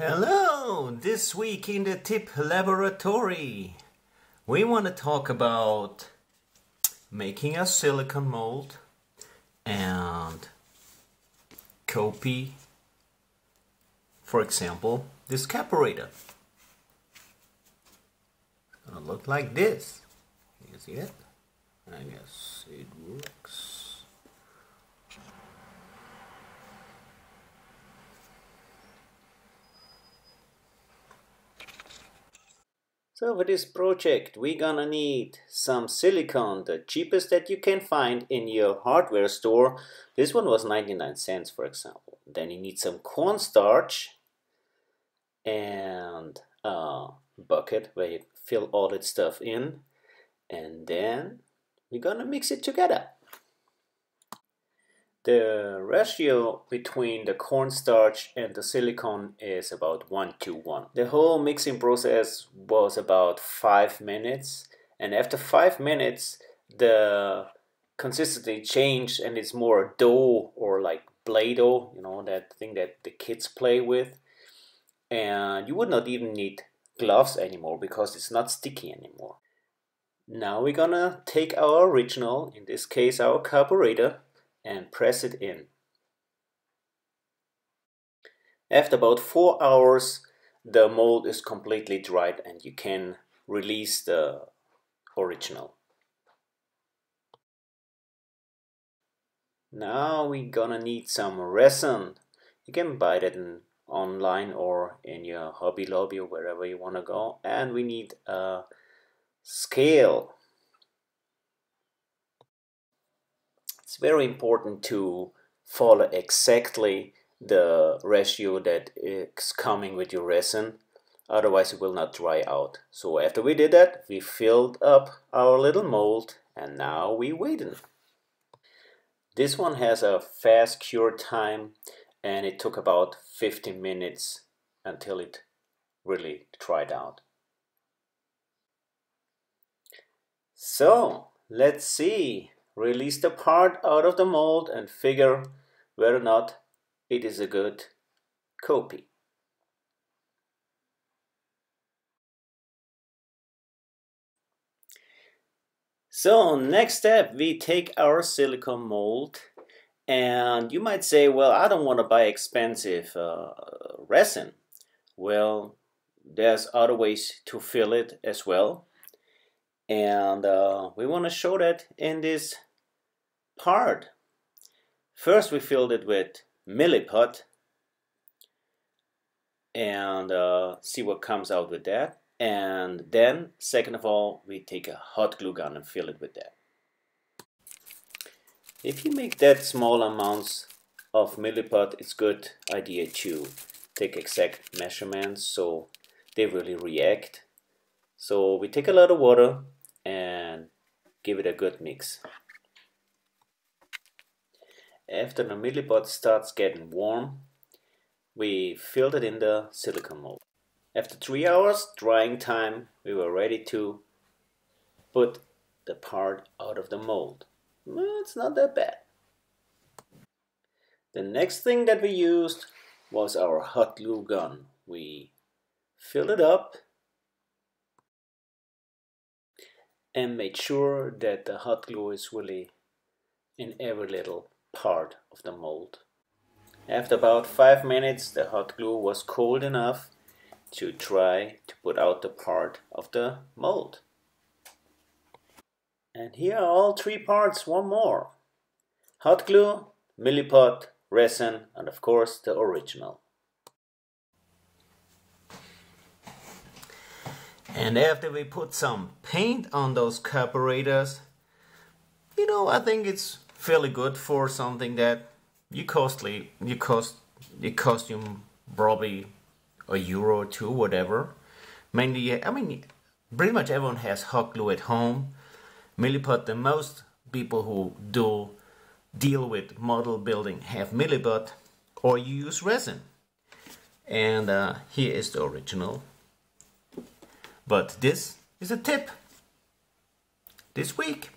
Hello! This week in the Tip Laboratory we want to talk about making a silicone mold and copy, for example, this carburetor. It's gonna look like this. You see it? I guess it works. So for this project we're gonna need some silicone, the cheapest that you can find in your hardware store. This one was 99 cents, for example. Then you need some cornstarch and a bucket where you fill all that stuff in, and then we're gonna mix it together. The ratio between the cornstarch and the silicone is about 1:1. The whole mixing process was about 5 minutes, and after 5 minutes the consistency changed and it's more dough, or like Play-Doh, you know, that thing that the kids play with. And you would not even need gloves anymore because it's not sticky anymore. Now we're gonna take our original, in this case our carburetor, and press it in. After about 4 hours the mold is completely dried and you can release the original. Now we're gonna need some resin. You can buy that online or in your Hobby Lobby or wherever you want to go. And we need a scale. It's very important to follow exactly the ratio that is coming with your resin, otherwise it will not dry out. So after we did that, we filled up our little mold and now we waited. This one has a fast cure time and it took about 15 minutes until it really dried out. So let's see. Release the part out of the mold and figure whether or not it is a good copy. So next step, we take our silicone mold, and you might say, well, I don't want to buy expensive resin. Well, there's other ways to fill it as well, and we want to show that in this part. First we filled it with milliput and see what comes out with that. And then, second of all, we take a hot glue gun and fill it with that. If you make that small amounts of milliput, it's a good idea to take exact measurements so they really react. So we take a lot of water and give it a good mix. After the milliput starts getting warm, we filled it in the silicone mold. After 3 hours drying time, we were ready to put the part out of the mold. Well, it's not that bad. The next thing that we used was our hot glue gun. We filled it up and made sure that the hot glue is really in every little part of the mold. After about 5 minutes the hot glue was cold enough to try to put out the part of the mold. And here are all 3 parts, one more. Hot glue, milliput, resin, and of course the original. And after we put some paint on those carburetors, you know, I think it's fairly good for something that you cost you probably €1 or 2, whatever. Mainly, I mean, pretty much everyone has hot glue at home. Milliput, the most people who deal with model building have milliput, or you use resin. And here is the original. But this is a tip this week.